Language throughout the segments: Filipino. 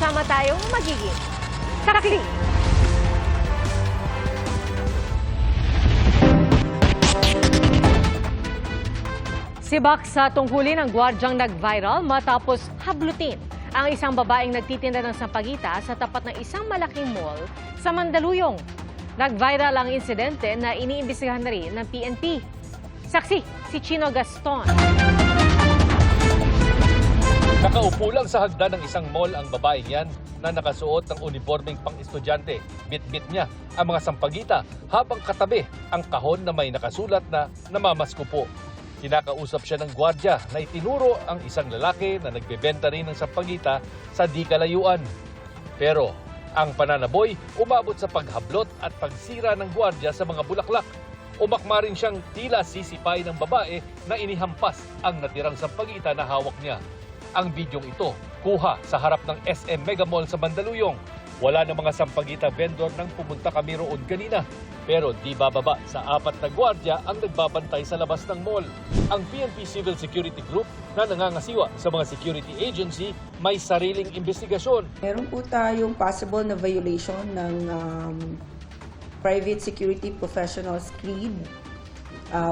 sama-sama tayong magiging sarakli. Sibak sa tungkulin ng gwardyang nag-viral matapos hablutin ang isang babaeng nagtitinda ng sampagita sa tapat ng isang malaking mall sa Mandaluyong. Nag-viral ang insidente na iniimbestigahan na rin ng PNP. Saksi, si Chino Gaston. Nakaupo lang sa hagdan ng isang mall ang babaeng yan na nakasuot ng uniformeng pang-estudyante. Bit-bit niya ang mga sampagita habang katabi ang kahon na may nakasulat na namamasko po. Kinakausap siya ng gwardya na itinuro ang isang lalaki na nagbebenta rin ng sampagita sa di kalayuan. Pero ang pananaboy umabot sa paghablot at pagsira ng gwardya sa mga bulaklak. Umakma rin siyang tila sisipay ng babae na inihampas ang natirang sampagita na hawak niya. Ang bidyong ito kuha sa harap ng SM Mega Mall sa Mandaluyong. Wala na mga sampagita vendor nang pumunta kami roon kanina. Pero di bababa sa 4 na gwardya ang nagbabantay sa labas ng mall. Ang PNP Civil Security Group na nangangasiwa sa mga security agency may sariling investigasyon. Meron po tayong possible na violation ng Private Security Professionals Creed,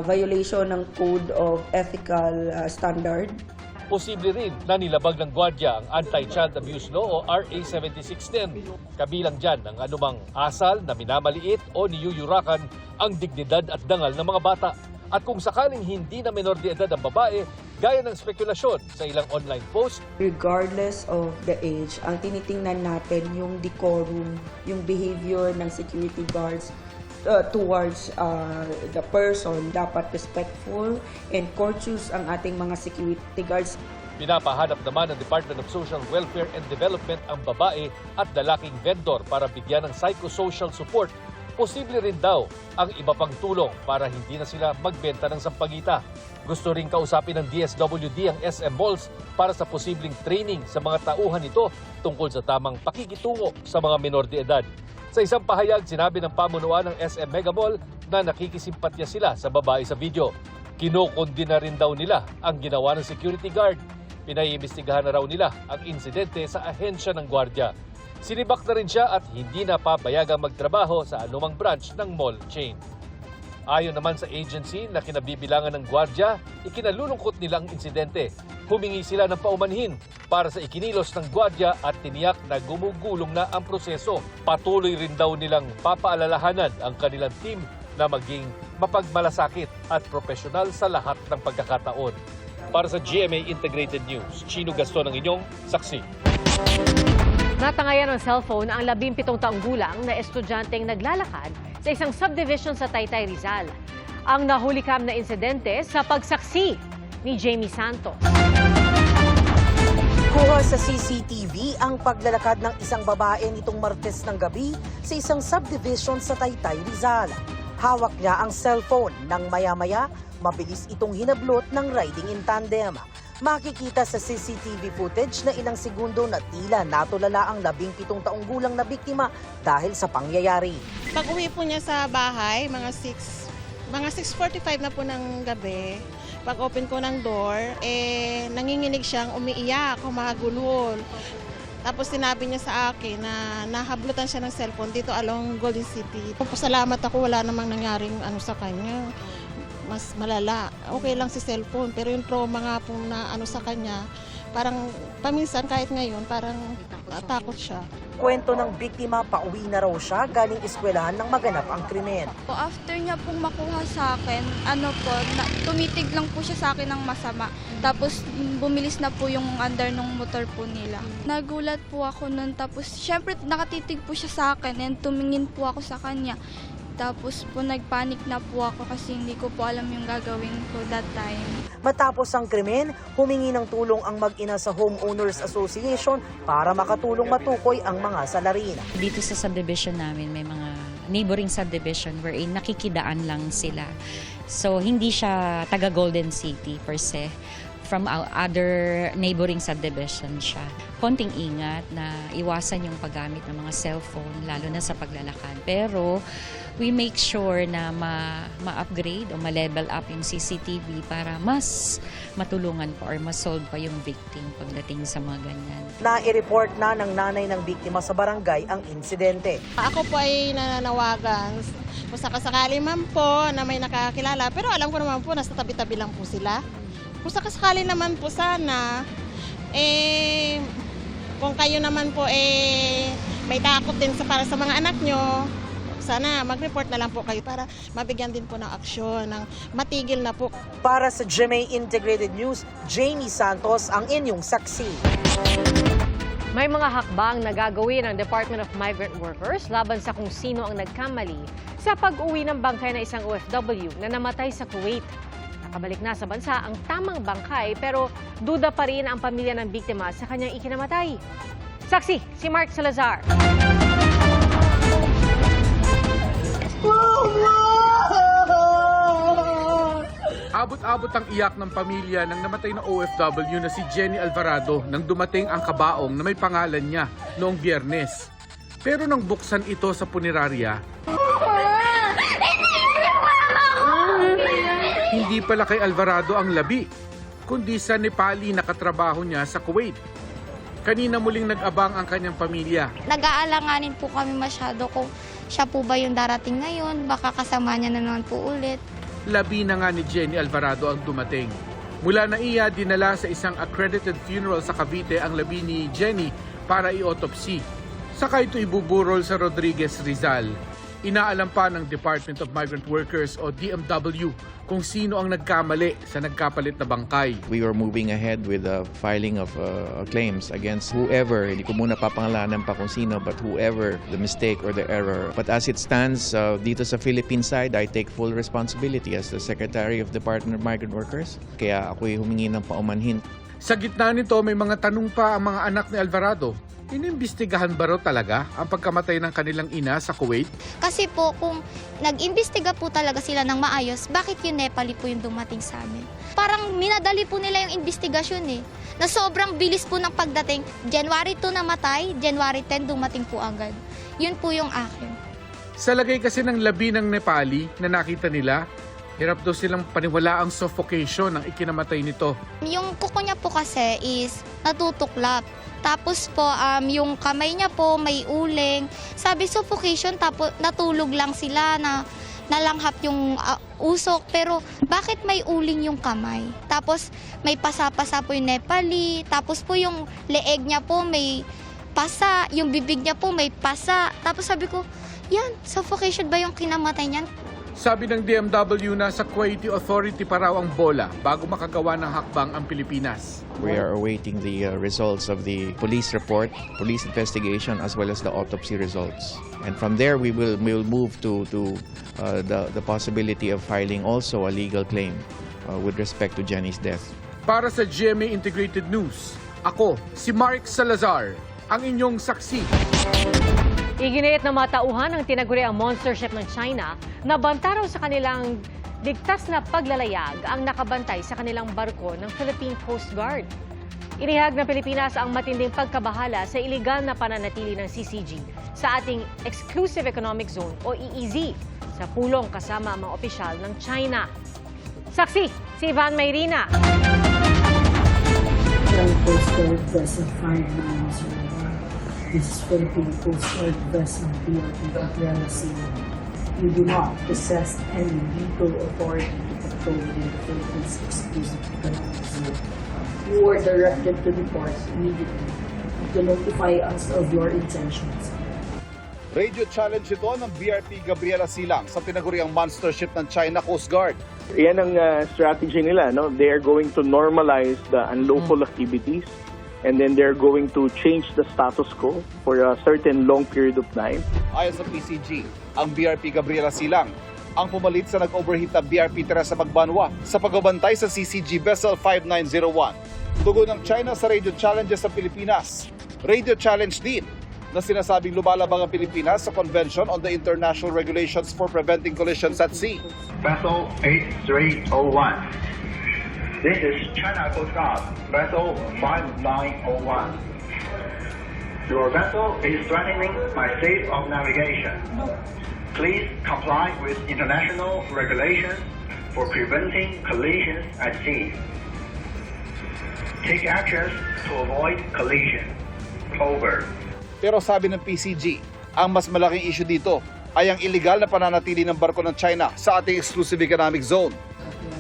violation ng Code of Ethical Standard. Posible rin na nilabag ng gwardya ang Anti-Child Abuse Law o RA 7610. Kabilang dyan ang anumang asal na minamaliit o niyuyurakan ang dignidad at dangal ng mga bata. At kung sakaling hindi na menor de edad ang babae, gaya ng spekulasyon sa ilang online post, Regardless of the age, ang tinitingnan natin yung decorum, yung behavior ng security guards towards the person. Dapat respectful and courteous ang ating mga security guards. pinapahanap naman ng Department of Social Welfare and Development ang babae at lalaking vendor para bigyan ng psychosocial support. Posible rin daw ang iba pang tulong para hindi na sila magbenta ng sampagita. Gusto rin kausapin ng DSWD ang SM Malls para sa posibleng training sa mga tauhan nito tungkol sa tamang pakikitungo sa mga menor de edad. Sa isang pahayag, sinabi ng pamunuan ng SM Mega Mall na nakikisimpatya sila sa babae sa video. Kinokondina rin daw nila ang ginawa ng security guard. Pinaiimbestigahan na raw nila ang insidente sa ahensya ng gwardya. Sinibak na rin siya at hindi na papayagang magtrabaho sa anumang branch ng mall chain. Ayon naman sa agency na kinabibilangan ng gwardya, ikinalulungkot nila ang insidente. Humingi sila ng paumanhin para sa ikinilos ng gwardya at tiniyak na gumugulong na ang proseso. Patuloy rin daw nilang papaalalahanan ang kanilang team na maging mapagmalasakit at profesional sa lahat ng pagkakataon. Para sa GMA Integrated News, Chino Gaston ang inyong saksi. Natangayan ng cellphone ang 17 taong gulang na estudyanteng naglalakad sa isang subdivision sa Taytay, Rizal. Ang nahulikam na insidente sa pagsaksi ni Jamie Santos. Kuha sa CCTV ang paglalakad ng isang babae nitong Martes ng gabi sa isang subdivision sa Taytay, Rizal. Hawak niya ang cellphone nang maya-maya mabilis itong hinablot ng riding in tandem. Makikita sa CCTV footage na ilang segundo na tila natulala ang 17 taong gulang na biktima dahil sa pangyayari. Pag uwi po niya sa bahay, mga 6:45 na po ng gabi, pag open ko ng door, nanginginig siyang umiiyak, humahagulhol. Tapos sinabi niya sa akin na nahablutan siya ng cellphone dito along Golden City. Pasalamat ako, wala namang nangyaring sa kanya. Mas malala. Okay lang si cellphone, pero yung trauma nga po na sa kanya, parang paminsan kahit ngayon, parang takot siya. Kwento ng biktima, pauwi na raw siya galing eskwelahan nang maganap ang krimen. After niya pong makuha sa akin, tumitig lang po siya sa akin ng masama. Tapos bumilis na po yung under ng motor po nila. Nagulat po ako nun, tapos syempre nakatitig po siya sa akin and tumingin po ako sa kanya. Tapos po nagpanik na po ako kasi hindi ko po alam yung gagawin ko that time. Matapos ang krimen, humingi ng tulong ang mag-ina sa Homeowners Association para makatulong matukoy ang mga salarin. Dito sa subdivision namin, may mga neighboring subdivision wherein nakikidaan lang sila. So hindi siya taga Golden City per se. from our other neighboring subdivision siya. Konting ingat na iwasan yung paggamit ng mga cellphone, lalo na sa paglalakad. Pero we make sure na ma-upgrade o ma-level up yung CCTV para mas matulungan pa or ma-solve pa yung victim pagdating sa mga ganyan. Nai-report na ng nanay ng biktima sa barangay ang insidente. Ako po ay nananawagan kung sakasakali man po na may nakakilala, pero alam ko naman po nasa tabi-tabi lang po sila. Kung sakasakali naman po sana, kung kayo naman po may takot din para sa mga anak nyo, sana mag-report na lang po kayo para mabigyan din po ng aksyon, ng matigil na po. Para sa GMA Integrated News, Jamie Santos ang inyong saksi. May mga hakbang na gagawin ng Department of Migrant Workers laban sa kung sino ang nagkamali sa pag-uwi ng bangkay na isang OFW na namatay sa Kuwait. Nakabalik na sa bansa ang tamang bangkay pero duda pa rin ang pamilya ng biktima sa kanyang ikinamatay. Saksi, si Mark Salazar. Abot-abot ang iyak ng pamilya ng namatay na OFW na si Jenny Alvarado nang dumating ang kabaong na may pangalan niya noong Biyernes. Pero nang buksan ito sa punerarya, hindi pala kay Alvarado ang labi, kundi sa Nepali na katrabaho niya sa Kuwait. Kanina muling nag-abang ang kanyang pamilya. Nag-aalanganin po kami masyado kung siya po ba yung darating ngayon, baka kasama niya na naman po ulit. Labi na nga ni Jenny Alvarado ang dumating. Mula na iya, dinala sa isang accredited funeral sa Cavite ang labi ni Jenny para i-autopsy. Saka ito ibuburol sa Rodriguez, Rizal. Inaalam pa ng Department of Migrant Workers o DMW kung sino ang nagkamali sa nagkapalit na bangkay. We were moving ahead with the filing of claims against whoever, hindi ko muna papangalanan pa kung sino, but whoever the mistake or the error. But as it stands, dito sa Philippine side, I take full responsibility as the Secretary of Department of Migrant Workers. Kaya ako'y humingi ng paumanhin. Sa gitna nito, may mga tanong pa ang mga anak ni Alvarado. Inimbestigahan ba raw talaga ang pagkamatay ng kanilang ina sa Kuwait? Kasi po kung nag-imbestiga po talaga sila ng maayos, bakit yung Nepali po yung dumating sa amin? Parang minadali po nila yung investigasyon na sobrang bilis po ng pagdating. January 2 namatay, January 10 dumating po agad. Yun po yung akin. Sa lagay kasi ng labi ng Nepali na nakita nila, hirap daw silang paniwala ang suffocation ng ikinamatay nito. Yung kuko niya po kasi is natutuklap. Tapos po, yung kamay niya po may uling. Sabi suffocation, tapos natulog lang sila na nalanghap yung usok. Pero bakit may uling yung kamay? Tapos may pasa-pasa po yung Nepali. Tapos po yung leeg niya po may pasa. Yung bibig niya po may pasa. Tapos sabi ko, yan, suffocation ba yung kinamatay niyan? Sabi ng DMW na sa Kuwaiti Authority pa raw ang bola bago makagawa ng hakbang ang Pilipinas. We are awaiting the results of the police report, police investigation, as well as the autopsy results. And from there, we will move to the possibility of filing also a legal claim with respect to Jenny's death. Para sa GMA Integrated News, ako si Mark Salazar, ang inyong saksi. Iginiit na mga tauhan ng tinaguri ang monster ship ng China na banta raw sa kanilang ligtas na paglalayag ang nakabantay sa kanilang barko ng Philippine Coast Guard. Inihag ng Pilipinas ang matinding pagkabahala sa iligal na pananatili ng CCG sa ating Exclusive Economic Zone o EEZ sa pulong kasama ang mga opisyal ng China. Saksi, si Ivan Mayrina. Coast Guard Vessel 5901. This is Philippine Coast Guard Vessel BRP Gabriela Seaman. You do not possess any legal authority to patrol in the Philippines Exclusive Economic Zone. You are directed to depart immediately to notify us of your intentions. Radio challenge ito ng BRP Gabriela Silang sa tinaguriang monster ship ng China Coast Guard. Yan ang strategy nila, no? They are going to normalize the unlawful activities and then they're going to change the status quo for a certain long period of time. Ayon sa PCG, ang BRP Gabriela Silang ang pumalit sa nag-overheat na BRP Teresa Magbanwa sa pagbabantay sa CCG Vessel 5901. Tugon ng China sa radio challenges sa Pilipinas. Radio challenge din na sinasabing lumalabang ang Pilipinas sa Convention on the International Regulations for Preventing Collisions at Sea. Vessel 8301. This is China Coast Guard, vessel 5901. Your vessel is threatening my state of navigation. Please comply with international regulations for preventing collisions at sea. Take actions to avoid collision. Over. Pero sabi ng PCG, ang mas malaking issue dito ay ang illegal na pananatili ng barko ng China sa ating exclusive economic zone.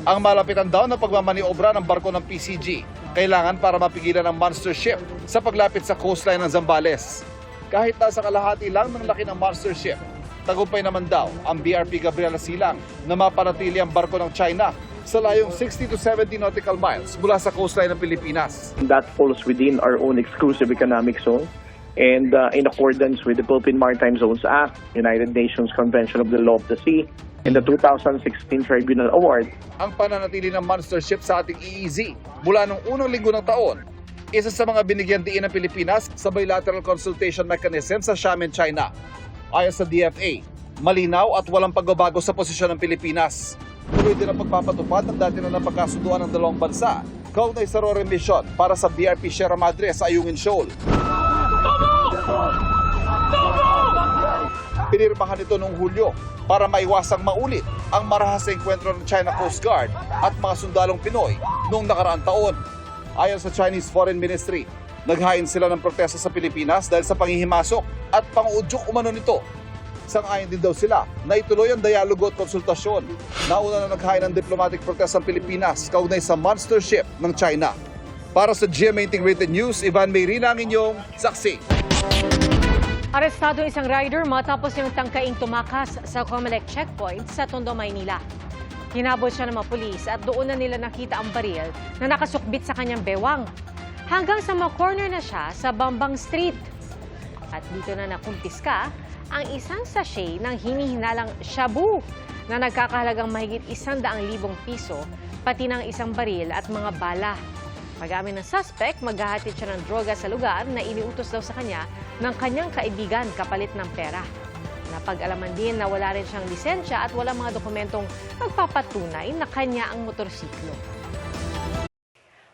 Ang malapitan daw na pagmamaniobra ng barko ng PCG kailangan para mapigilan ang monster ship sa paglapit sa coastline ng Zambales. Kahit nasa kalahati lang ng laki ng monster ship, tagumpay naman daw ang BRP Gabriela Silang na mapanatili ang barko ng China sa layong 60 to 70 nautical miles mula sa coastline ng Pilipinas. That falls within our own exclusive economic zone. And in accordance with the Philippine Maritime Zones Act, United Nations Convention of the Law of the Sea, and the 2016 Tribunal Award. Ang pananatili ng monster ship sa ating EEZ mula noong unang linggo ng taon, isa sa mga binigyan diin ng Pilipinas sa bilateral consultation mechanism sa Xiamen, China. Ayon sa DFA, malinaw at walang pagbabago sa posisyon ng Pilipinas. Tuloy din ang pagpapatupad ng dati na napagkasunduan ng dalawang bansa kaugnay sa RORE mission para sa BRP Sierra Madre sa Ayungin Shoal. Pinirmahan ito noong Hulyo para maiwasang maulit ang marahas na enkwentro ng China Coast Guard at mga sundalong Pinoy noong nakaraang taon. Ayon sa Chinese Foreign Ministry, naghain sila ng protesta sa Pilipinas dahil sa panghihimasok at pang-udyok umano nito. Sang-ayon din daw sila na ituloy ang dialogo at konsultasyon. Nauna na naghain ng diplomatic protest ang Pilipinas kaugnay sa monster ship ng China. Para sa GMA Integrated News, Ivan Mayrina ang inyong saksi. Arestado isang rider matapos niyang tangkaing tumakas sa Comelec checkpoint sa Tondo, Maynila. Hinabol siya ng mga pulis at doon na nila nakita ang baril na nakasukbit sa kanyang bewang. Hanggang sa ma-corner na siya sa Bambang Street. At dito na nakumpiska ang isang sachet ng hinihinalang shabu na nagkakahalagang mahigit 100,000 piso, pati ng isang baril at mga bala. Pag-amin ng suspect, maghahatid siya ng droga sa lugar na iniutos daw sa kanya ng kanyang kaibigan kapalit ng pera. Napag-alaman din na wala rin siyang lisensya at walang mga dokumentong magpapatunay na kanya ang motorsiklo.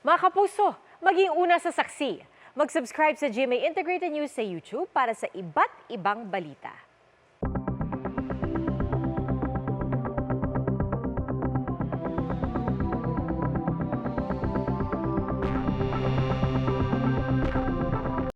Mga kapuso, maging una sa saksi. Mag-subscribe sa GMA Integrated News sa YouTube para sa iba't ibang balita.